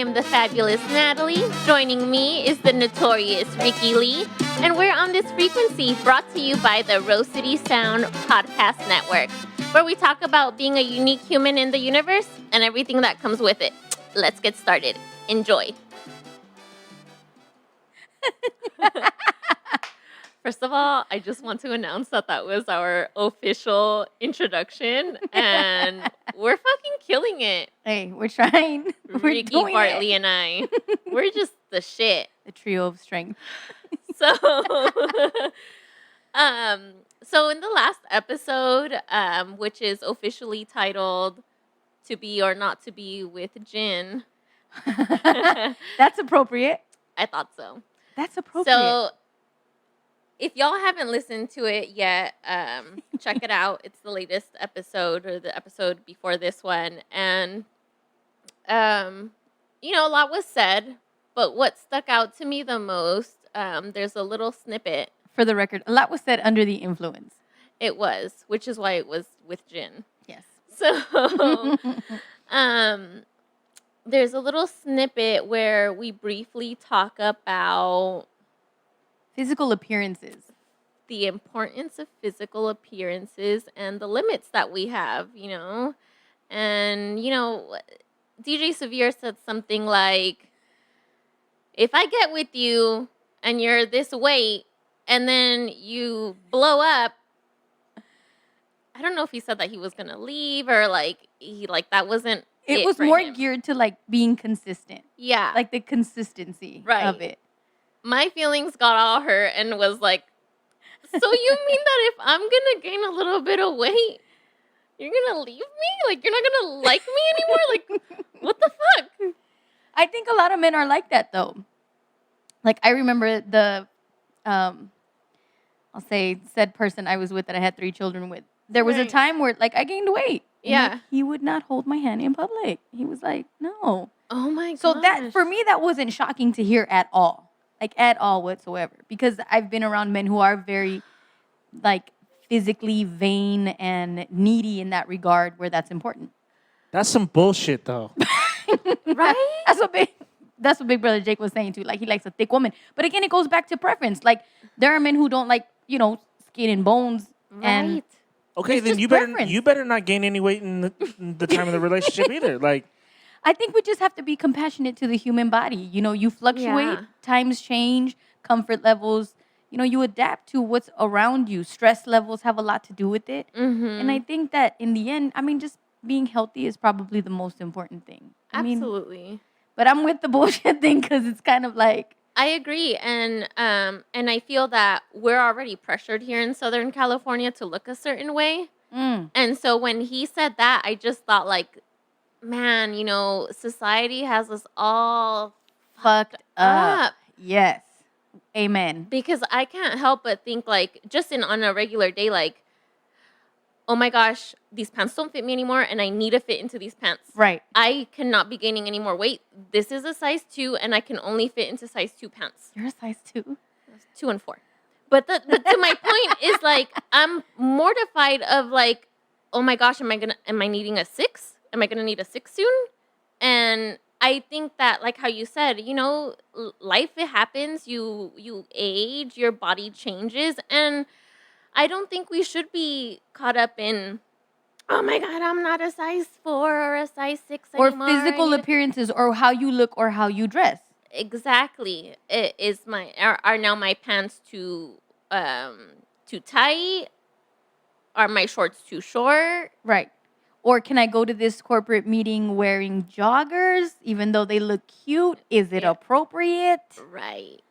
am the fabulous Natalie. Joining me is the notorious Ricky Lee. And we're on this frequency brought to you by the Rose City Sound Podcast Network, where we talk about being a unique human in the universe and everything that comes with it. Let's get started. Enjoy. First of all, I just want to announce that was our official introduction, and we're fucking killing it. Hey, we're trying. Ricky, doing Bartley, it. and I, we're just the shit. The trio of strength. So, so in the last episode, which is officially titled "To Be or Not to Be with Jin," That's appropriate. I thought so. That's appropriate. So, if y'all haven't listened to it yet, check it out. It's the latest episode, or the episode before this one. And, a lot was said, but what stuck out to me the most, there's a little snippet. For the record, a lot was said under the influence. It was, which is why it was with Jin. Yes. So, there's a little snippet where we briefly talk about Physical appearances. the importance of physical appearances and the limits that we have, And, DJ Severe said something like, if I get with you and you're this weight and then you blow up, I don't know if he said that he was going to leave or that wasn't It was for more him. geared to being consistent. Yeah. Like the consistency of it. My feelings got all hurt and was like, so you mean that if I'm going to gain a little bit of weight, you're going to leave me? You're not going to like me anymore? What the fuck? I think a lot of men are like that, though. I remember I'll say, said person I was with that I had 3 children with. There was a time where, I gained weight. And, he would not hold my hand in public. He was like, no. Oh, my God. So that, for me, that wasn't shocking to hear at all. At all whatsoever. Because I've been around men who are very, physically vain and needy in that regard where that's important. That's some bullshit, though. Right? That's what Big Brother Jake was saying, too. He likes a thick woman. But again, it goes back to preference. There are men who don't like, skin and bones. Right. And Okay, it's then just you better not gain any weight in the time of the relationship either. I think we just have to be compassionate to the human body. You fluctuate, times change, comfort levels. You adapt to what's around you. Stress levels have a lot to do with it. Mm-hmm. And I think that in the end, just being healthy is probably the most important thing. Absolutely. But I'm with the bullshit thing because it's kind of I agree. And I feel that we're already pressured here in Southern California to look a certain way. And so when he said that, I just thought man, society has us all fucked up. Yes. Amen. Because I can't help but think just on a regular day, oh my gosh, these pants don't fit me anymore and I need to fit into these pants. Right. I cannot be gaining any more weight. This is a size 2 and I can only fit into size 2 pants. You're a size 2? 2 and 4. But to my point is I'm mortified of oh my gosh, am I needing a 6? Am I going to need a 6 soon? And I think that how you said, life, it happens, you age, your body changes, and I don't think we should be caught up in, oh my God, I'm not a size 4 or a size 6 anymore. Or physical appearances or how you look or how you dress. Exactly. Are now my pants too tight? Are my shorts too short? Right. Or can I go to this corporate meeting wearing joggers, even though they look cute? Is it appropriate? Right.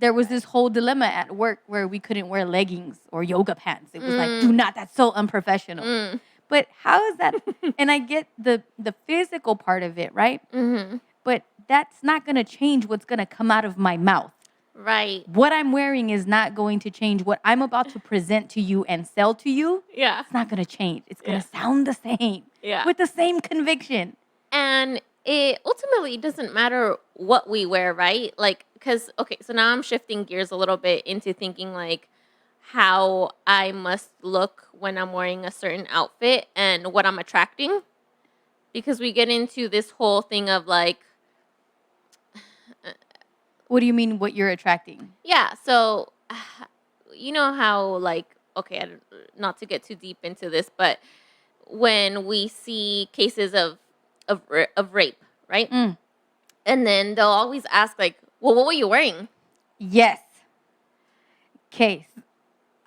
There was this whole dilemma at work where we couldn't wear leggings or yoga pants. It was do not, that's so unprofessional. But how is that? And I get the physical part of it, right? Mm-hmm. But that's not going to change what's going to come out of my mouth. Right. What I'm wearing is not going to change what I'm about to present to you and sell to you. Yeah. It's not going to change. It's going to sound the same. Yeah. With the same conviction. And it ultimately doesn't matter what we wear, right? So now I'm shifting gears a little bit into thinking how I must look when I'm wearing a certain outfit and what I'm attracting. Because we get into this whole thing of What do you mean what you're attracting? Yeah. So, you know how, like, okay, not to get too deep into this, but when we see cases of rape, right? Mm. And then they'll always ask, like, well, what were you wearing? Yes. Case.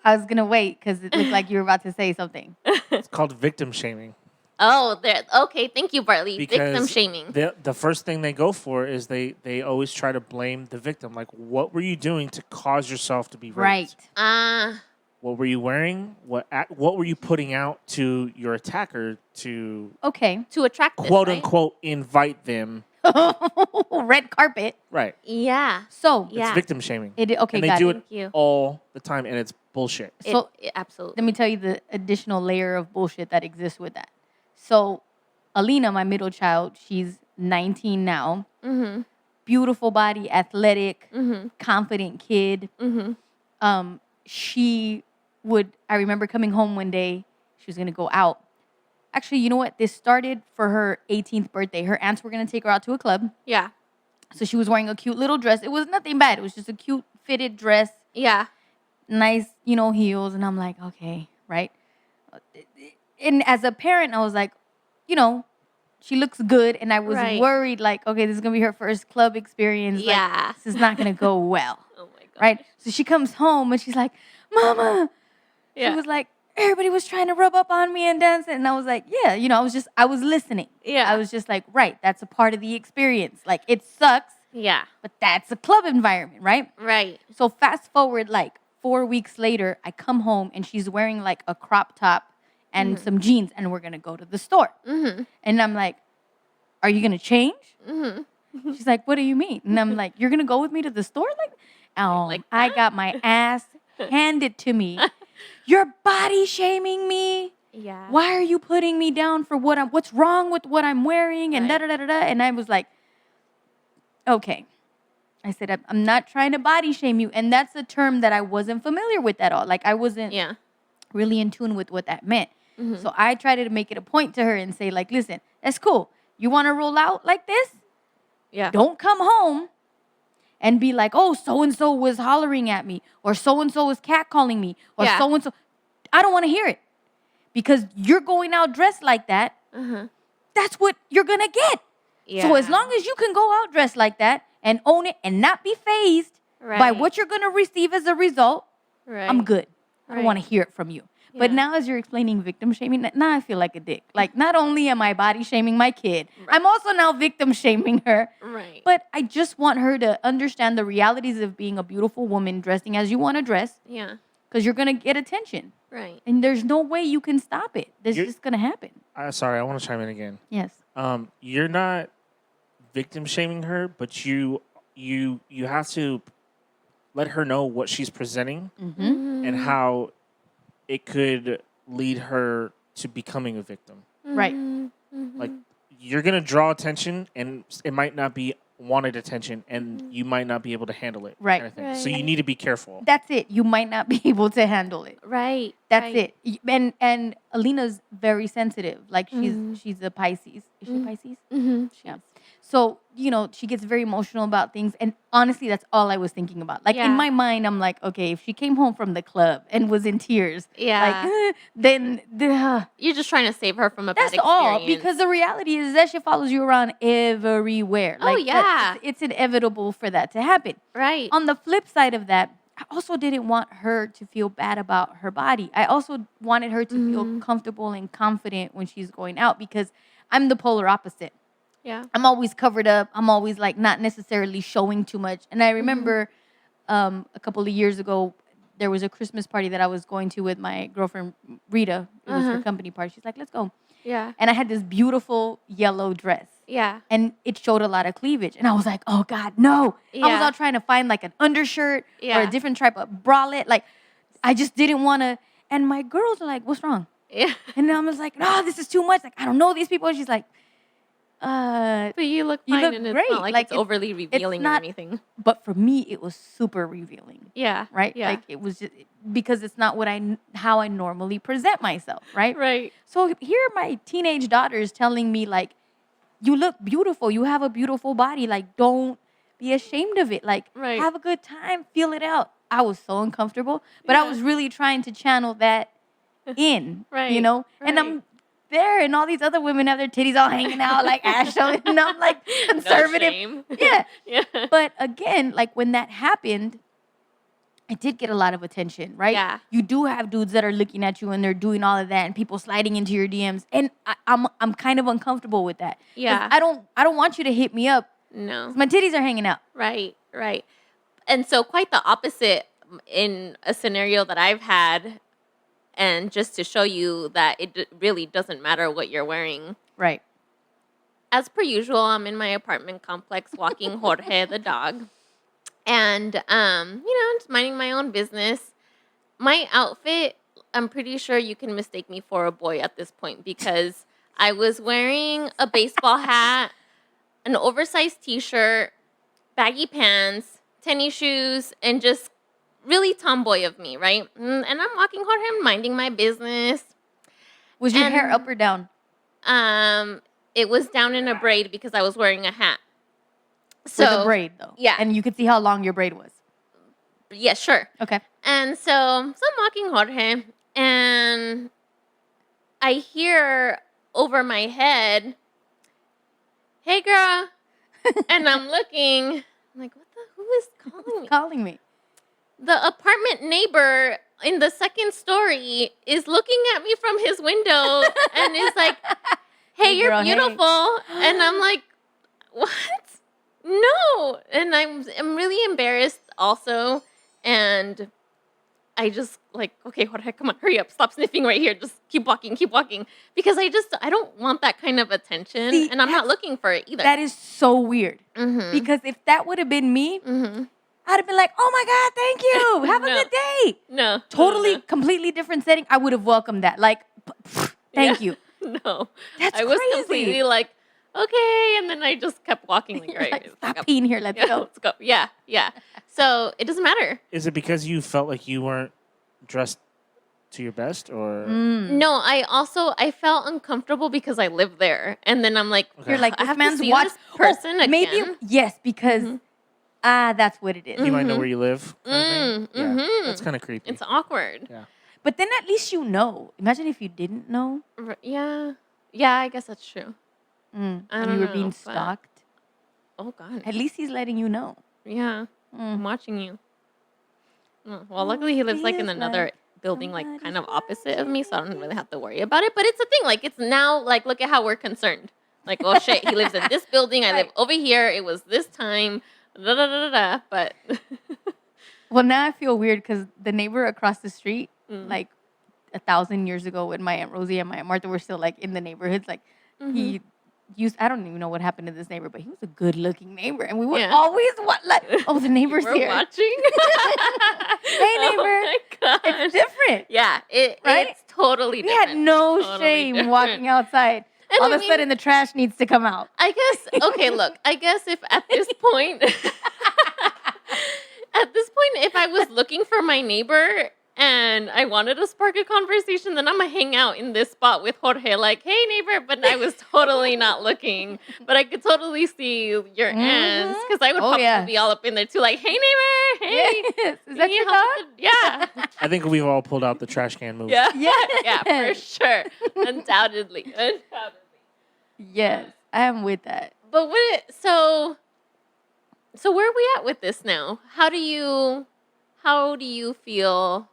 I was going to wait because it looked like you were about to say something. It's called victim shaming. Oh, there. Okay, thank you, Bartley. Victim Because shaming. the first thing they go for is they always try to blame the victim. Like, what were you doing to cause yourself to be raped? Right. What were you wearing? What were you putting out to your attacker to Okay. To attract this, quote right? unquote invite them? Red carpet. Right. Yeah. So, Yeah. It's victim shaming. okay, And they got do it. it Thank you. all the time, and it's bullshit. So, Absolutely. let me tell you the additional layer of bullshit that exists with that. So, Alina, my middle child, she's 19 now. Mm-hmm. Beautiful body, athletic, Mm-hmm. confident kid. Mm-hmm. I remember coming home one day, she was going to go out. Actually, you know what? This started for her 18th birthday. Her aunts were going to take her out to a club. Yeah. So she was wearing a cute little dress. It was nothing bad. It was just a cute fitted dress, Yeah. nice, heels. And I'm like, okay, right? And as a parent, I was like, she looks good. And I was Right. worried, like, okay, this is going to be her first club experience. Yeah. Like, this is not going to go well. Oh my god. Right? So she comes home and she's like, Mama. Yeah. She was like, everybody was trying to rub up on me and dance. And I was like, yeah, I was listening. Yeah. I was just like, right, that's a part of the experience. Like, it sucks, Yeah. but that's a club environment, right? Right. So fast forward like 4 weeks later, I come home and she's wearing like a crop top and some jeans, and we're going to go to the store. Mm-hmm. And I'm like, are you going to change? Mm-hmm. She's like, what do you mean? And I'm like, you're going to go with me to the store? Like I that? got my ass handed to me. You're body shaming me. Yeah. Why are you putting me down for what's wrong with what I'm wearing? And Right. da-da-da-da-da. And I was like, okay. I said, I'm not trying to body shame you. And that's a term that I wasn't familiar with at all. Like, I wasn't Yeah. really in tune with what that meant. Mm-hmm. So I tried to make it a point to her and say, like, listen, that's cool. You want to roll out like this? Yeah. Don't come home and be like, oh, so-and-so was hollering at me, or so-and-so was catcalling me, or Yeah. so-and-so. I don't want to hear it. Because you're going out dressed like that, Uh-huh. that's what you're going to get. Yeah. So as long as you can go out dressed like that and own it and not be fazed by Right. what you're going to receive as a result, Right. I'm good. I don't want to Right. hear it from you. But Yeah. now as you're explaining victim shaming, now I feel like a dick. Like, not only am I body shaming my kid, Right. I'm also now victim shaming her. Right. But I just want her to understand the realities of being a beautiful woman dressing as you want to dress, Yeah. because you're going to get attention. Right. And there's no way you can stop it. This You're- is going to happen. Sorry, I want to chime in again. Yes. You're not victim shaming her, but you have to let her know what she's presenting Mm-hmm. and how it could lead her to becoming a victim. Right. Mm-hmm. Like, you're gonna draw attention, and it might not be wanted attention, and you might not be able to handle it. Right. kind of thing. So you Right. need to be careful. That's it. You might not be able to handle it. Right. That's right. it. And Alina's very sensitive. Like, she's a Pisces. Is she Mhm. Pisces? Mm-hmm. Yeah. So, she gets very emotional about things. And honestly, that's all I was thinking about. Like, Yeah. in my mind, I'm like, okay, if she came home from the club and was in tears, Yeah. like, then You're just trying to save her from a that's bad experience. all. Because the reality is that shit follows you around everywhere. Oh, Like, yeah. it's inevitable for that to happen. Right. On the flip side of that, I also didn't want her to feel bad about her body. I also wanted her to feel comfortable and confident when she's going out, because I'm the polar opposite. Yeah. I'm always covered up. I'm always like not necessarily showing too much. And I remember a couple of years ago, there was a Christmas party that I was going to with my girlfriend, Rita. It was her company party. She's like, let's go. Yeah. And I had this beautiful yellow dress. Yeah. And it showed a lot of cleavage. And I was like, oh, God, no. I was Yeah. out trying to find like an undershirt or Yeah. a different type of bralette. Like, I just didn't want to. And my girls are like, what's wrong? Yeah. And I was like, no, this is too much. Like, I don't know these people. And she's like, But you look You fine, look and it's great. not like, Like, it's overly revealing not- or anything. but for me, it was super revealing. Yeah. Right? Yeah. Like, it was just because it's not how I normally present myself. Right? Right. So here are my teenage daughters telling me, like, you look beautiful. You have a beautiful body. Like, don't be ashamed of it. Like, Right. have a good time, feel it out. I was so uncomfortable, but I Yeah. was really trying to channel that in, Right, you know? And right. I'm there, and all these other women have their titties all hanging out, like ass showing, and I'm like conservative. No shame. Yeah. Yeah. But again, like when that happened, I did get a lot of attention, right? Yeah. You do have dudes that are looking at you and they're doing all of that, and people sliding into your DMs, and I'm kind of uncomfortable with that. 'Cause Yeah. I don't want you to hit me up. No. 'Cause my titties are hanging out. Right, right. And so quite the opposite in a scenario that I've had, and just to show you that it really doesn't matter what you're wearing. Right. As per usual, I'm in my apartment complex walking Jorge the dog. And just minding my own business. My outfit, I'm pretty sure you can mistake me for a boy at this point because I was wearing a baseball hat, an oversized t-shirt, baggy pants, tennis shoes, and just really tomboy of me, right? And I'm walking Jorge, I'm minding my business. Was your hair And- up or down? It was down in a braid because I was wearing a hat. With a braid, though. Yeah. And you could see how long your braid was. Yeah, sure. Okay. And so I'm walking Jorge, and I hear over my head, "Hey, girl," and I'm looking, I'm like, who is calling me? Calling me. The apartment neighbor in the second story is looking at me from his window and is like, "Hey, Hey, you're girl, hey." beautiful," and I'm like, "What? No!" And I'm really embarrassed also, and I just like, "Okay, Jorge, come on, hurry up, stop sniffing right here, just keep walking," because I don't want that kind of attention, See, and I'm not looking for it either. That is so weird. Mm-hmm. Because if that would have been me, Mm-hmm. I'd have been like, "Oh my God, thank you. Have a No. good day." No, Totally, no. completely different setting. I would have welcomed that. Like, thank Yeah. you. No, That's I was crazy. completely like, okay, and then I just kept walking like, You're right, like, it's stop like, peeing here. Let's yeah, go. let's go. Yeah, yeah. So it doesn't matter. Is it because you felt like you weren't dressed to your best, or No, I felt uncomfortable because I live there, and then I'm like, Okay. You're like, I this have man's to see watch this person again. Maybe yes, because Mhm. that's what it is. he might know where you live? Kind of thing? Yeah, Mhm. that's kind of creepy. It's awkward. Yeah. But then at least you know. Imagine if you didn't know. Yeah, yeah. I guess that's true. I And don't you were know, being but- stalked. Oh God. At least he's letting you know. Yeah, I'm Mm. watching you. Well, luckily he lives like in feels another like building, like somebody's kind of opposite of me, so I don't really have to worry about it. But it's a thing. Like it's now, like look at how we're concerned. Like, oh shit, he lives in this building. I live Right. over here. It was this time. Da da da da da. But Well, now I feel weird because the neighbor across the street, Mm. like 1,000 years ago, when my Aunt Rosie and my Aunt Martha were still like in the neighborhoods, like he used. I don't even know what happened to this neighbor, but he was a good-looking neighbor, and we would Yeah. always like, oh, the neighbor's we're here. watching. Hey, neighbor. Oh my gosh. It's different. Yeah, Right? it's totally We different. had no It's totally shame different. walking outside. And All I of a mean- sudden, the trash needs to come out. I guess, okay, look, I guess if at this point, if I was looking for my neighbor and I wanted to spark a conversation, then I'm going to hang out in this spot with Jorge, like, hey, neighbor, but I was totally not looking. But I could totally see your aunts because I would Oh, probably yeah. be all up in there too, like, hey, neighbor, hey. Yes. Is you that need your help dog? with the-" Yeah. I think we've all pulled out the trash can move. Yeah. Yes. Yeah, for sure. Undoubtedly. Yes, I am with that. But so where are we at with this now? How do you feel?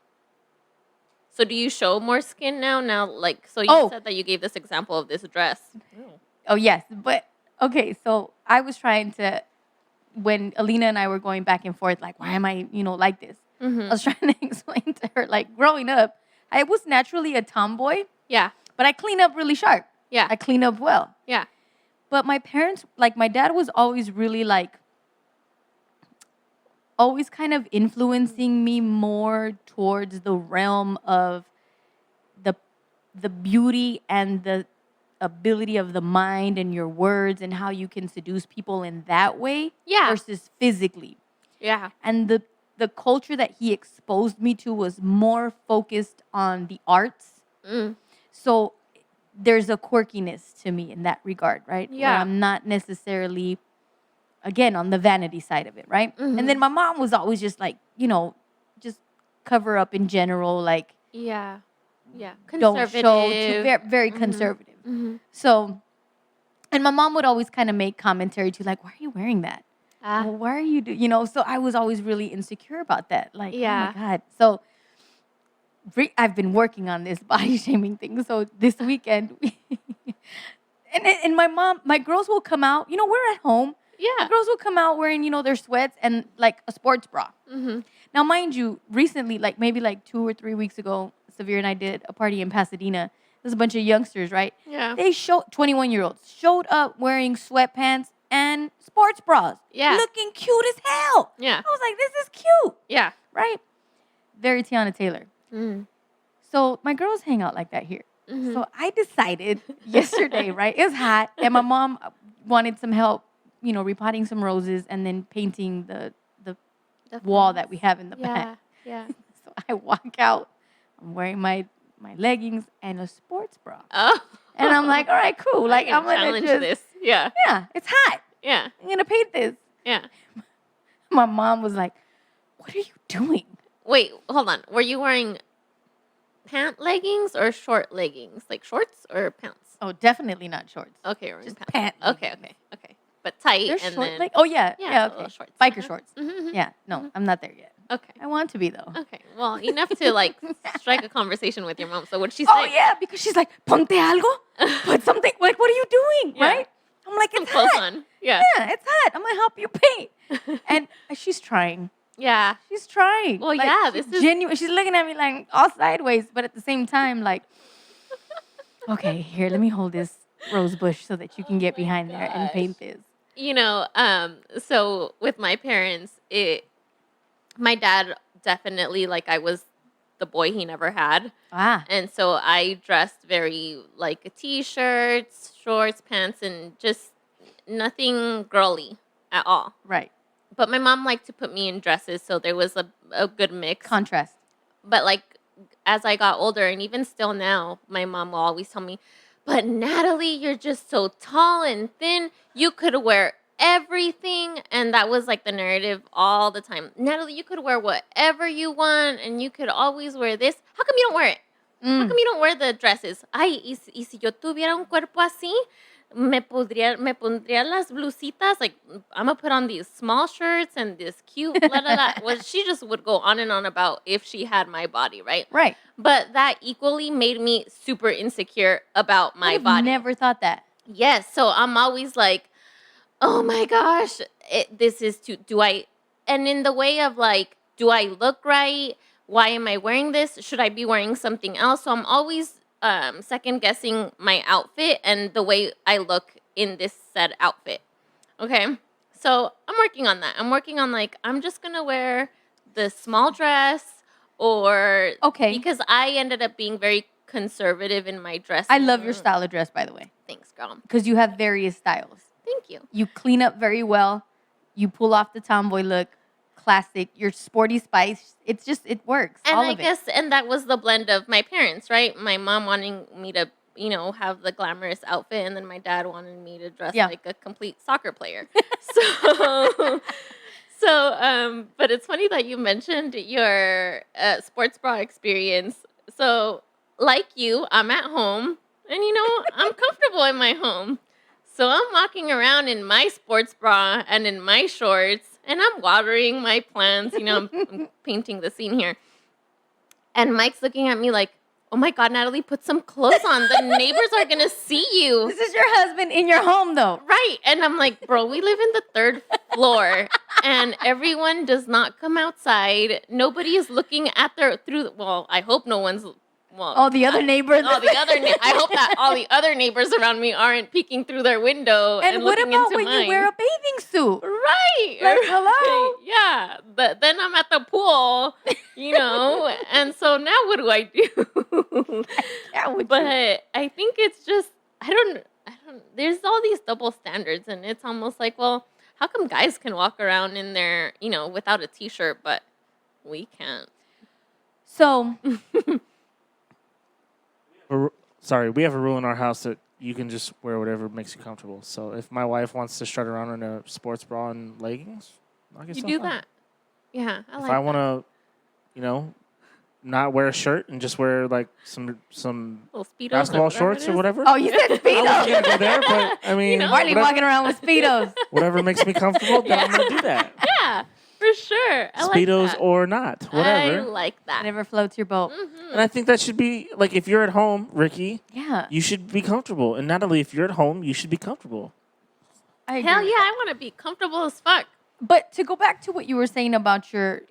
So do you show more skin now? Now, like, so you said that you gave this example of this dress. Oh, yes. But, okay, so I was trying to, when Alina and I were going back and forth, like, why am I, like this? Mm-hmm. I was trying to explain to her, like, growing up, I was naturally a tomboy, Yeah, but I clean up really sharp. yeah, I clean up well. yeah. But my parents, like, my dad was always really, like, always kind of influencing me more towards the realm of the beauty and the ability of the mind and your words and how you can seduce people in that way Yeah. versus physically. Yeah. And the culture that he exposed me to was more focused on the arts. Mm. So there's a quirkiness to me in that regard, right? Where Yeah. I'm not necessarily again, on the vanity side of it, right? And then my mom was always just like, just cover up in general, like Yeah. don't Conservative. show very, very conservative. So, and my mom would always kind of make commentary to like, why are you wearing that? Well, why are you so I was always really insecure about that. Like, oh my God. So I've been working on this body shaming thing. So this weekend, and my girls will come out, we're at home. Yeah. My girls will come out wearing, their sweats and like a sports bra. Now, mind you, recently, like maybe like 2 or 3 weeks ago, Severe and I did a party in Pasadena. There's a bunch of youngsters, right? Yeah. They 21-year-olds showed up wearing sweatpants and sports bras. Yeah. Looking cute as hell. Yeah. I was like, this is cute. Yeah. Right? Very Tiana Taylor. So my girls hang out like that here. So I decided yesterday, right? It was hot, and my mom wanted some help, repotting some roses and then painting the wall that we have in the back. Yeah. So I walk out. I'm wearing my leggings and a sports bra. Oh. And I'm like, all right, cool. Like, I'm going to challenge just... this. Yeah. Yeah, it's hot. Yeah. I'm going to paint this. Yeah. My mom was like, what are you doing? Wait, hold on. Were you wearing pant leggings or short leggings? Like shorts or pants? Oh, definitely not shorts. Okay, we're wearing Just pants. pant Okay. But tight They're and short then... Oh, yeah. Yeah, Yeah, little okay. shorts. Biker shorts. Mhm. Yeah, no, I'm not there yet. Okay. I want to be, though. Okay. Well, enough to like strike a conversation with your mom. So what'd she say? Oh, yeah, because she's like, ponte algo? Put something, like, what are you doing, Yeah. right? I'm like, Some it's clothes hot. on. Yeah. Yeah, it's hot. I'm going to help you paint. And she's trying. Yeah. She's trying. Well, Like, yeah, she's this is- genuine. She's looking at me like all sideways, but at the same time, like, okay, here, let me hold this rose bush so that you can get behind there and paint this. So with my parents, my dad definitely, like, I was the boy he never had. Ah, And so I dressed very like t-shirts, shorts, pants, and just nothing girly at all. right. But my mom liked to put me in dresses, so there was a good mix. Contrast. But like as I got older, and even still now, my mom will always tell me, but Natalie, you're just so tall and thin. You could wear everything. And that was like the narrative all the time. Natalie, you could wear whatever you want, and you could always wear this. How come you don't wear it? How come you don't wear the dresses? Ay, y si yo tuviera un cuerpo así, me pondría las blusitas. Like, I'm going to put on these small shirts and this cute blah, blah, blah. Well, she just would go on and on about if she had my body, right? Right. But that equally made me super insecure about my I've body. never thought that. Yes. So I'm always like, oh my gosh, this is too, and in the way of like, do I look right? Why am I wearing this? Should I be wearing something else? So I'm always second guessing my outfit and the way I look in this said outfit. Okay. So I'm working on that. I'm working on like, I'm just going to wear the small dress or, Okay. because I ended up being very conservative in my dress. I love your style of dress, by the way, Thanks, girl. because you have various styles. Thank you. You clean up very well. You pull off the tomboy look. Classic. Your sporty spice. It's just, it works. And all I of it. guess, and that was the blend of my parents, right? My mom wanting me to, have the glamorous outfit, and then my dad wanted me to dress Yeah. like a complete soccer player. But it's funny that you mentioned your sports bra experience. So, like you, I'm at home, and I'm comfortable in my home. So I'm walking around in my sports bra and in my shorts, and I'm watering my plants. I'm painting the scene here. And Mike's looking at me like, oh my God, Natalie, put some clothes on. The neighbors are going to see you. This is your husband in your home, though. Right. And I'm like, bro, we live in the 3rd floor, and everyone does not come outside. Nobody is looking at well, I hope no one's, All the other neighbors. I hope that all the other neighbors around me aren't peeking through their window and what looking about into when mine. you wear a bathing suit? Right. Like, hello? Yeah. But then I'm at the pool, and so now what do I do? Yeah, But I think it's just, I don't, there's all these double standards, and it's almost like, well, how come guys can walk around in their, without a t-shirt, but we can't? So, Sorry, we have a rule in our house that you can just wear whatever makes you comfortable. So if my wife wants to strut around in a sports bra and leggings, knock You yourself do out. that. Yeah, I If like I that. want to, not wear a shirt and just wear like some Little Speedos basketball or shorts or whatever. whatever. Oh, you said I wasn't Speedos. gonna go there, but I mean, Marley walking around with Speedos. whatever makes me comfortable, then I'm gonna do that. Yeah, for sure. I like Speedos that. or not, I whatever. like that. Whatever floats your boat. And I think that should be like if you're at home, Ricky, Yeah. you should be comfortable. And Natalie, if you're at home, you should be comfortable. I agree Hell with yeah, that. I want to be comfortable as fuck. But to go back to what you were saying about your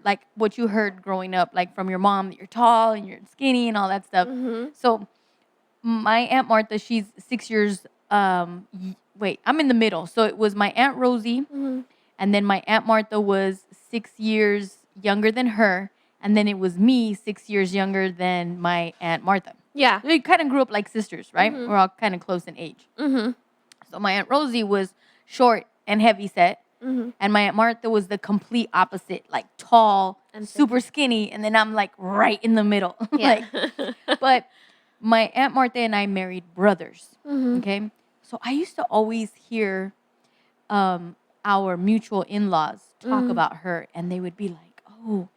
like what you heard growing up, like from your mom, that you're tall and you're skinny and all that stuff. Mm-hmm. So my Aunt Martha, she's 6 years. Wait, I'm in the middle. So it was my Aunt Rosie, Mm-hmm. and then my Aunt Martha was 6 years younger than her, and then it was me 6 years younger than my Aunt Martha. Yeah. We kind of grew up like sisters, right? Mhm. We're all kind of close in age. Mm-hmm. So my Aunt Rosie was short and heavy set. Mm-hmm. And my Aunt Martha was the complete opposite, like tall, And super skinny, and then I'm like right in the middle. Yeah. But my Aunt Martha and I married brothers. Mm-hmm. Okay, so I used to always hear our mutual in-laws talk Mhm. about her, and they would be like, "Oh,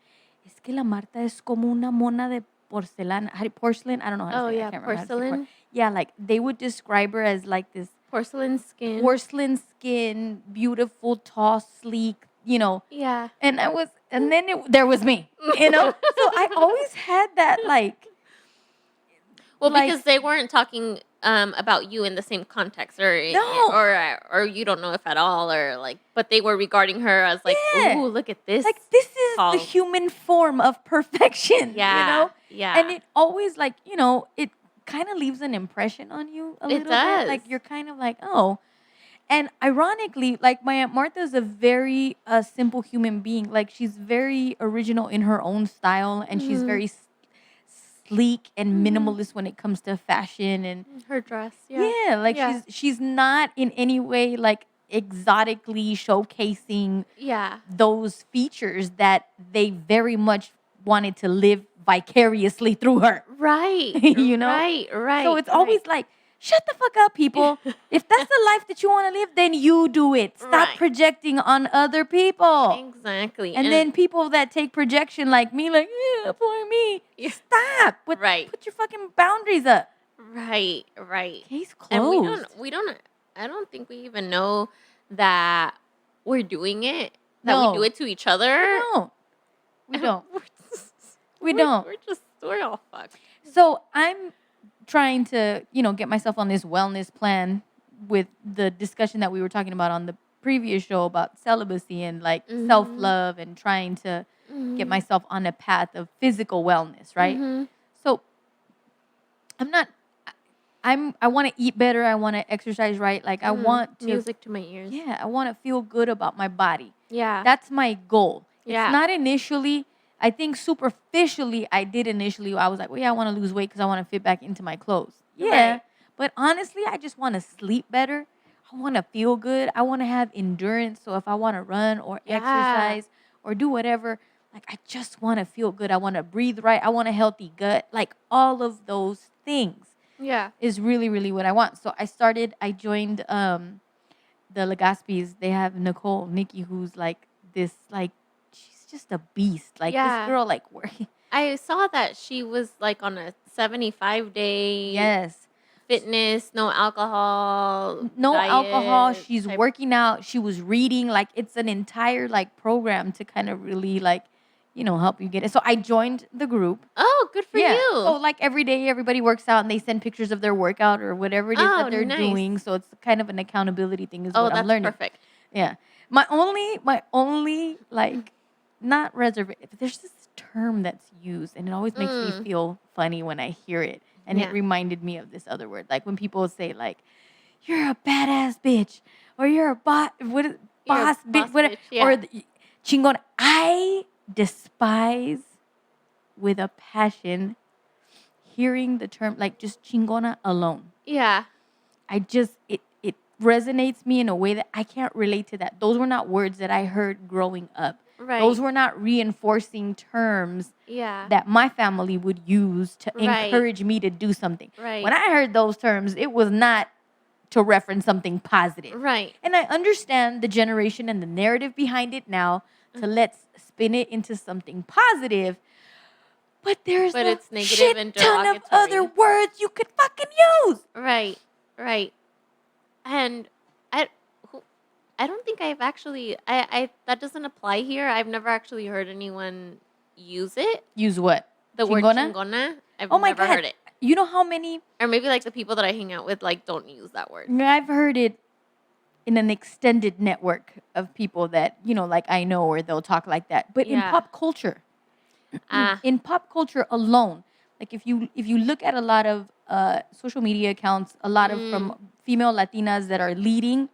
es que la Marta es como una mona de porcelana, porcelain. I don't know how to Oh say it. I yeah, can't remember how to say porcelain. yeah, like they would describe her as like this Porcelain skin. porcelain skin, beautiful, tall, sleek, Yeah. and then there was me, So I always had that like, Well, like- because they weren't talking about you in the same context, or No. or you don't know if at all, or like, but they were regarding her as like, Yeah. ooh, look at this. like this is tall. the human form of perfection, Yeah. Yeah. And it always like, it kind of leaves an impression on you a little does. bit. Like you're kind of like, oh. And ironically, like my Aunt Martha is a very simple human being. Like she's very original in her own style, and she's Mhm. very sleek and Mhm. minimalist when it comes to fashion and Her dress. Yeah. yeah, like Yeah. she's not in any way like exotically showcasing Yeah. those features that they very much wanted to live vicariously through her. Right. You know? Right. So it's always like, shut the fuck up, people. If that's the life that you want to live, then you do it. Stop Right. projecting on other people. exactly. And then people that take projection like me, like, yeah, poor me. Yeah. Stop. Right. Put your fucking boundaries up. right. Case closed. And we don't. I don't think we even know that we're doing it. That No. we do it to each other. We don't. We're don't. We're all fucked. So I'm trying to, get myself on this wellness plan with the discussion that we were talking about on the previous show about celibacy and like Mhm. self-love and trying to get myself on a path of physical wellness, right? Mhm. So I want to eat better. I want to exercise right. Like I want to, music to my ears. I want to feel good about my body. Yeah. That's my goal. Yeah. It's not initially, I think superficially, I was like, well, yeah, I want to lose weight because I want to fit back into my clothes. Yeah. Right. But honestly, I just want to sleep better. I want to feel good. I want to have endurance. So if I want to run or Yeah. exercise or do whatever, like I just want to feel good. I want to breathe right. I want a healthy gut. Like all of those things Yeah. is really, really what I want. So I joined the Legaspes. They have Nikki, who's like this, like, she's just a beast. Like Yeah. this girl, like, working. I saw that she was like on a 75-day Yes. fitness, no alcohol. No diet alcohol. She's type- working out. She was reading. Like, it's an entire, like, program to kind of really, like, help you get it. So I joined the group. Oh, good for you. So, like, every day, everybody works out and they send pictures of their workout or whatever it is Oh, that they're nice. doing. So it's kind of an accountability thing is oh, what that's I'm learning. perfect. Yeah. My only like not reservation. There's this term that's used and it always makes me feel funny when I hear it. And Yeah. it reminded me of this other word. Like when people say like, you're a badass bitch or you're a boss You're a bitch, boss whatever. bitch, yeah. Or chingona. I despise with a passion hearing the term like just chingona alone. Yeah. It resonates me in a way that I can't relate to that. Those were not words that I heard growing up. Right. Those were not reinforcing terms Yeah. that my family would use to Right. encourage me to do something. Right. When I heard those terms, it was not to reference something positive. Right. And I understand the generation and the narrative behind it now to let's spin it into something positive. But there's But a it's negative shit and ton of derogatory. other words you could fucking use. Right. Right. And I don't think I've actually I that doesn't apply here. I've never actually heard anyone use it. Use what? The word Chingona? chingona. I've Oh my never God. heard it. You know how many? Or maybe like the people that I hang out with like don't use that word. I've heard it in an extended network of people that, like I know, or they'll talk like that. But in Yeah. pop culture, Ah. in pop culture alone, like if you look at a lot of social media accounts, a lot of from female Latinas that are leading,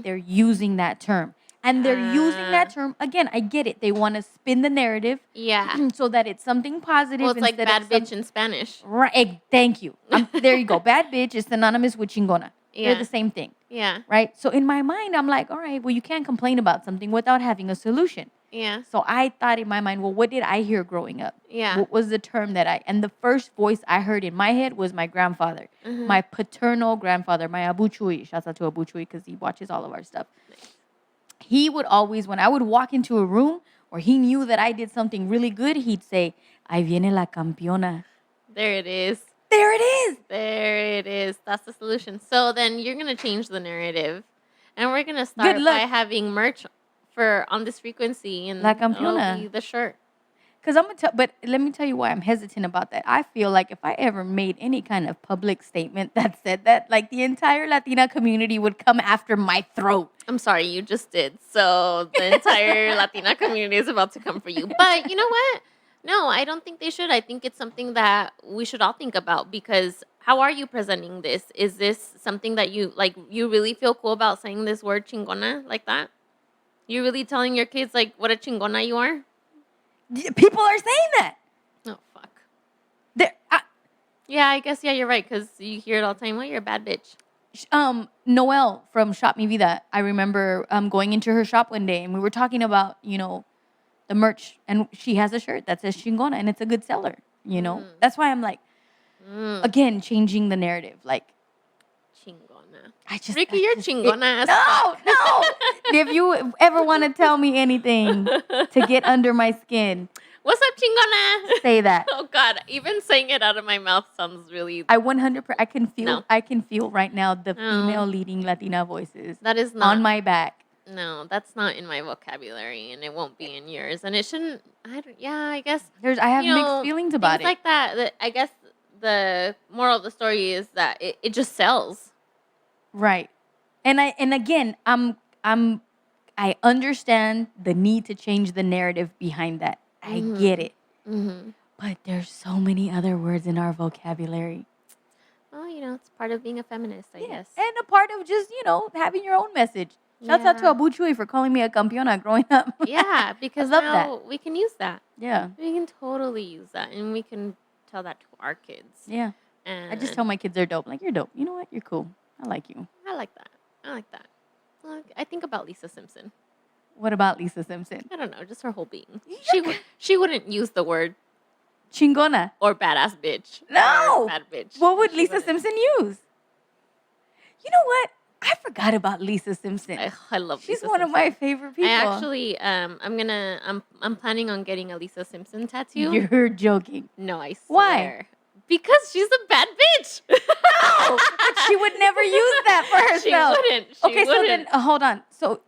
they're using that term. And they're using that term, again, I get it. They want to spin the narrative Yeah. so that it's something positive. Well, it's like instead bad of bitch in Spanish. Right, thank you. There you go. Bad bitch is synonymous with chingona. Yeah. They're the same thing, Yeah. right? So in my mind, I'm like, all right, well, you can't complain about something without having a solution. Yeah. So I thought in my mind, well, what did I hear growing up? Yeah. What was the term and the first voice I heard in my head was my grandfather, my paternal grandfather, my Abu Chui. Shouts out to Abu Chui because he watches all of our stuff. He would always, when I would walk into a room or he knew that I did something really good, he'd say, ahí viene la campeona. There it is. There it is. There it is. That's the solution. So then you're gonna change the narrative, and we're gonna start Good luck. by having merch on this frequency, and La it'll Campeona. be the shirt. Because but let me tell you why I'm hesitant about that. I feel like if I ever made any kind of public statement that said that, like the entire Latina community would come after my throat. I'm sorry, you just did. So the entire Latina community is about to come for you. But you know what? No, I don't think they should. I think it's something that we should all think about, because how are you presenting this? Is this something that you really feel cool about saying this word chingona like that? You really telling your kids like what a chingona you are? People are saying that. Oh fuck. They're, Yeah, I guess you're right, because you hear it all the time. Well, you're a bad bitch. Noelle from Shop Mi Vida, I remember going into her shop one day and we were talking about, the merch, and she has a shirt that says chingona and it's a good seller, That's why I'm like, again, changing the narrative. Like, Chingona. Ricky, you're chingona. No. If you ever want to tell me anything to get under my skin, what's up, chingona? say that. Oh God, even saying it out of my mouth sounds really. I 100%. I can feel. No. I can feel right now the female leading Latina voices. That is not on my back. No, that's not in my vocabulary, and it won't be in yours, and it shouldn't. I guess I have mixed feelings about things like that. I guess the moral of the story is that it just sells. Right. And again, I understand the need to change the narrative behind that. I get it. Mm-hmm. But there's so many other words in our vocabulary. Well, it's part of being a feminist, I guess. And a part of just, having your own message. Shouts out to Abu Chui for calling me a campeona growing up. Yeah, because I love now we can use that. Yeah. We can totally use that, and we can tell that to our kids. Yeah. And I just tell my kids they're dope. Like, you're dope. You know what? You're cool. I like you. I like that. Well, I think about Lisa Simpson. What about Lisa Simpson? I don't know, just her whole being. She wouldn't use the word chingona or badass bitch. No. Or bad bitch. What would Lisa Simpson use? You know what? I forgot about Lisa Simpson. I love She's Lisa one of Simpson. my favorite people. I actually I'm planning on getting a Lisa Simpson tattoo. You're joking. No, I swear. Why? Because she's a bad bitch. No, but she would never use that for herself. She wouldn't. Okay, so then hold on. So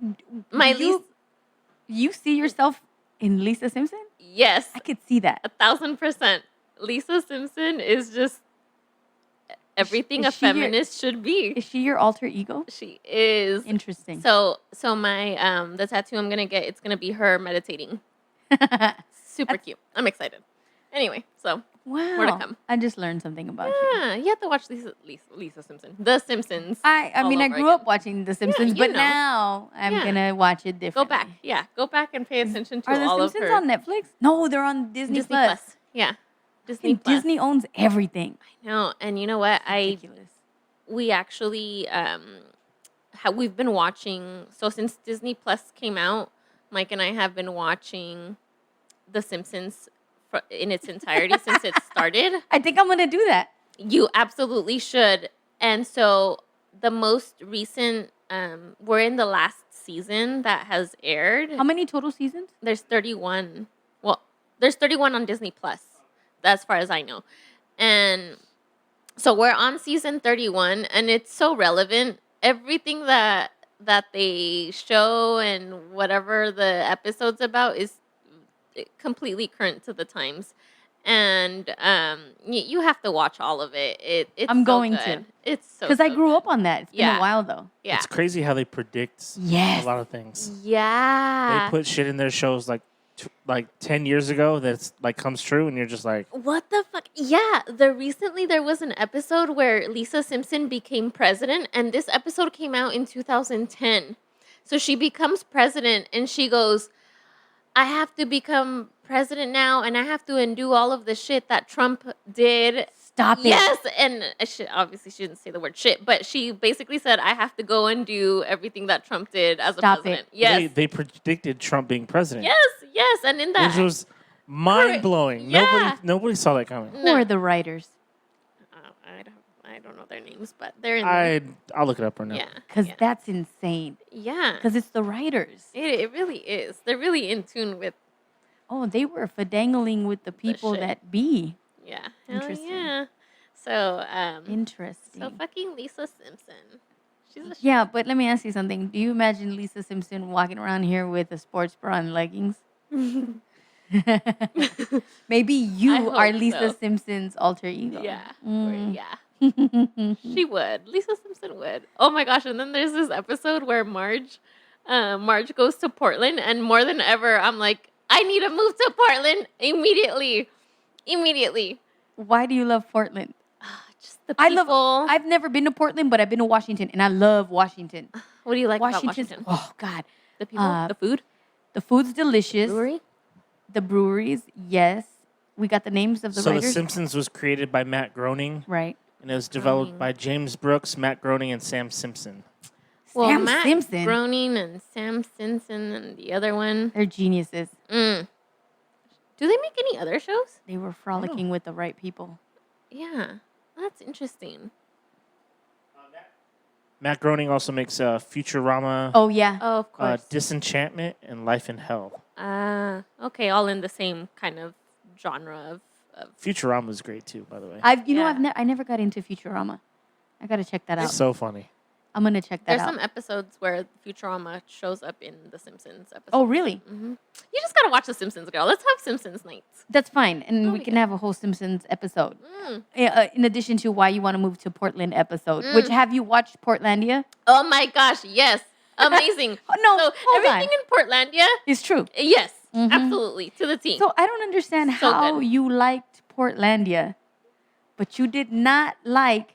you see yourself in Lisa Simpson? Yes, I could see that. 1,000%. Lisa Simpson is just everything Is a she your- feminist should be. Is she your alter ego? She is. Interesting. So my the tattoo I'm gonna get, it's gonna be her meditating. Super cute. I'm excited. Anyway, so Wow. more to come. I just learned something about you. Yeah, you have to watch Lisa Simpson. The Simpsons. I all mean, I over grew again. up watching The Simpsons, you but know. now I'm Yeah. gonna watch it Go differently. back. Yeah, go back and pay attention to Are The all of Simpsons her. on Netflix? No, they're on Disney Plus. Yeah, Disney And Plus. Disney owns everything. No, and you know what? Ridiculous. We actually we've been watching. So since Disney Plus came out, Mike and I have been watching The Simpsons in its entirety since it started. I think I'm gonna do that. You absolutely should. And so the most recent, we're in the last season that has aired. How many total seasons? There's 31. Well, there's 31 on Disney Plus, as far as I know. And so we're on season 31, and it's so relevant. Everything that they show and whatever the episode's about is completely current to the times. And you have to watch all of it. It's I'm so going good. to. It's so Because I so grew good. up on that. It's been Yeah. a while though. Yeah. It's crazy how they predict Yes. a lot of things. Yeah. They put shit in their shows like 10 years ago that's like comes true, and you're just like, What the fuck? Yeah, recently there was an episode where Lisa Simpson became president, and this episode came out in 2010. So she becomes president, and she goes, I have to become president now, and I have to undo all of the shit that Trump did. Stop it. Yes, and obviously she didn't say the word shit, but she basically said, I have to go and do everything that Trump did as Stop a president. it. Yes. they predicted Trump being president. Yes, and in that... Which was mind blowing. Yeah. Nobody saw that coming. Who are the writers? I don't know their names, but they're in there. I'll look it up right now. Yeah. Because yeah. that's insane. Yeah. Because it's the writers. It really is. They're really in tune with... Oh, they were fidangling with the people shit. that be. Yeah. Hell Interesting. yeah. So, Interesting. so fucking Lisa Simpson. She's a Yeah, but let me ask you something. Do you imagine Lisa Simpson walking around here with a sports bra and leggings? Maybe I you hope are Lisa so. Simpson's alter ego. Yeah. Mm. Yeah. She would. Lisa Simpson would. Oh my gosh. And then there's this episode where Marge goes to Portland, and more than ever, I'm like, I need to move to Portland immediately. Why do you love Portland? Just the people. I've never been to Portland, but I've been to Washington, and I love Washington. What do you like about Washington? Oh, God. The people? The food? The food's delicious. Brewery? The breweries, yes. We got the names of the So The writers. Simpsons was created by Matt Groening, Right. and it was developed by James Brooks, Matt Groening, and Sam Simpson. Well, Sam Matt Simpson. Groening and Sam Simpson and the other one. They're geniuses. Do they make any other shows? They were frolicking with the right people. Yeah. That's interesting. Matt Groening also makes Futurama, Oh, yeah. Oh, of course. Disenchantment, and Life in Hell. Okay, all in the same kind of genre of Futurama is great too, by the way. I never got into Futurama. I got to check that out. It's so funny. I'm going to check that There's out. some episodes where Futurama shows up in The Simpsons episode. Oh, really? You just gotta watch The Simpsons, girl. Let's have Simpsons nights. That's fine. And Oh, we yeah. can have a whole Simpsons episode. In addition to why you want to move to Portland episode. Which, have you watched Portlandia? Oh my gosh, yes. Amazing. Oh, no, So hold on. everything in Portlandia, It's true. yes, absolutely. To the T. So I don't understand So how good. you liked Portlandia, but you did not like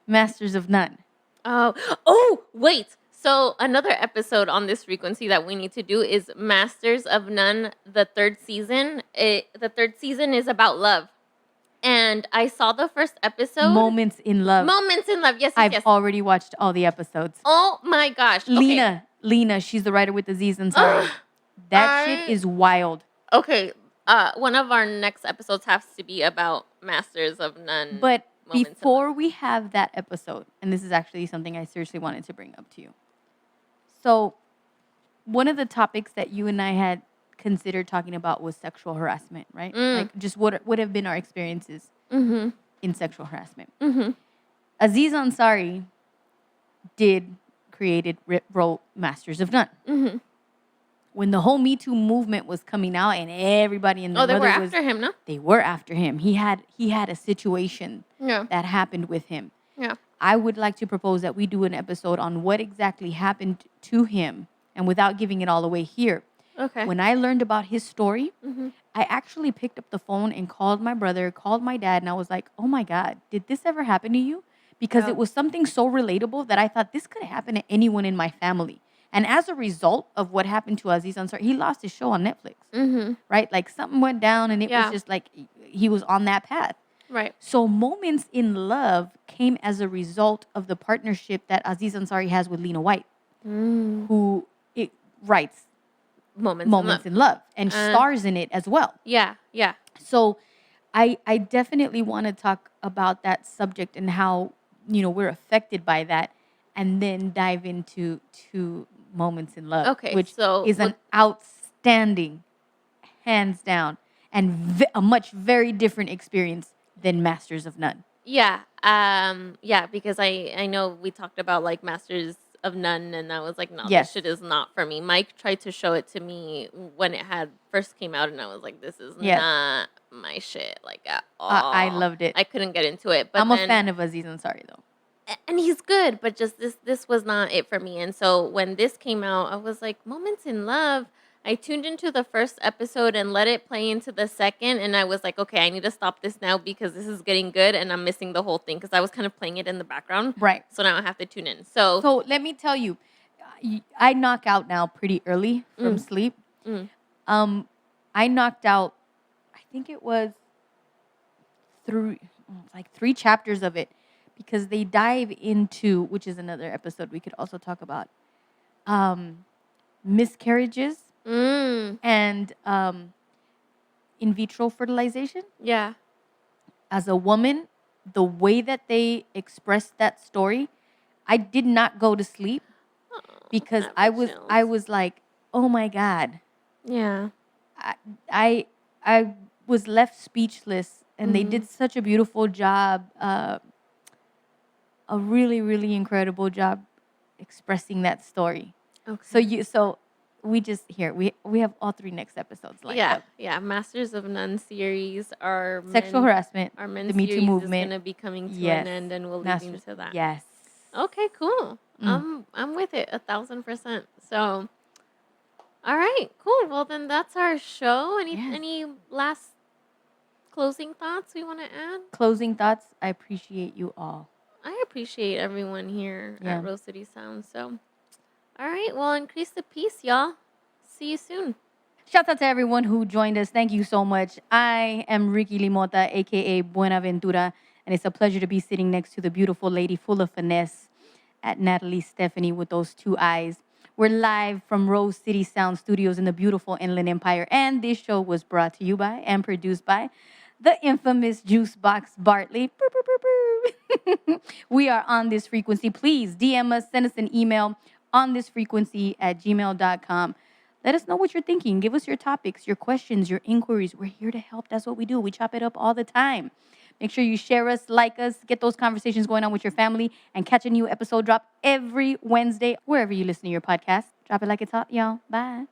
Masters of None. Oh, wait. So another episode on this frequency that we need to do is Masters of None, the third season. The third season is about love. And I saw the first episode. Moments in Love. Moments in Love. Yes, I've yes. already watched all the episodes. Oh my gosh. Okay. Lena, she's the writer with the Z's and sorry. That shit is wild. Okay. One of our next episodes has to be about Masters of None. But Moments in before we have that episode, and this is actually something I seriously wanted to bring up to you. So, one of the topics that you and I had considered talking about was sexual harassment, right? Like, just what have been our experiences in sexual harassment. Aziz Ansari wrote Masters of None. When the whole Me Too movement was coming out and everybody in the they were mother after him, no? they were after him. He had a situation Yeah. that happened with him. Yeah. I would like to propose that we do an episode on what exactly happened to him, and without giving it all away here. Okay. When I learned about his story, I actually picked up the phone and called my brother, called my dad, and I was like, oh my God, did this ever happen to you? Because it was something so relatable that I thought this could happen to anyone in my family. And as a result of what happened to Aziz Ansari, he lost his show on Netflix, right? Like something went down and it was just like he was on that path. Right. So Moments in Love came as a result of the partnership that Aziz Ansari has with Lena White, who writes Moments in Love and stars in it as well. Yeah. So I definitely want to talk about that subject and how, we're affected by that, and then dive into Moments in Love, Okay, which so is an outstanding, hands down, and a much very different experience than Masters of None. Yeah. Yeah, because I know we talked about like Masters of None, and I was like, no, Yes. this shit is not for me. Mike tried to show it to me when it had first came out, and I was like, this is Yes. not my shit, like at all. I loved it. I couldn't get into it, but I'm a fan of Aziz Ansari though. and he's good, but just this was not it for me. And so when this came out, I was like, Moments in Love. I tuned into the first episode and let it play into the second, and I was like, okay, I need to stop this now because this is getting good, and I'm missing the whole thing because I was kind of playing it in the background. Right. So now I have to tune in. So let me tell you, I knock out now pretty early from sleep. I knocked out, I think it was through like 3 chapters of it, because they dive into, which is another episode we could also talk about, miscarriages and in vitro fertilization. yeah. As a woman, the way that they expressed that story, I did not go to sleep because I was like, oh my God. Yeah. I was left speechless, and they did such a beautiful job, a really, really incredible job expressing that story. Okay. So we just we have all 3 next episodes lined up. Yeah. Masters of None series, our Sexual harassment, our men's the Me Too series movement. is gonna be coming to Yes. an end, and we'll leave Masters, into that. yes. Okay, cool. I'm with it 1,000%. So, all right, cool. Well, then that's our show. Any last closing thoughts we want to add? Closing thoughts. I appreciate you all. I appreciate everyone here Yeah. at Rose City Sound. So, all right. Well, increase the peace, y'all. See you soon. Shout out to everyone who joined us. Thank you so much. I am Ricky Limota, aka Buenaventura, and it's a pleasure to be sitting next to the beautiful lady full of finesse at Natalie Stephanie with those 2 eyes. We're live from Rose City Sound Studios in the beautiful Inland Empire, and this show was brought to you by and produced by the infamous Juice Box Bartley. We are on this frequency. Please DM us, send us an email on this frequency at gmail.com. Let us know what you're thinking. Give us your topics, your questions, your inquiries. We're here to help. That's what we do. We chop it up all the time. Make sure you share us, like us, get those conversations going on with your family, and catch a new episode drop every Wednesday, wherever you listen to your podcast. Drop it like it's hot, y'all. Bye.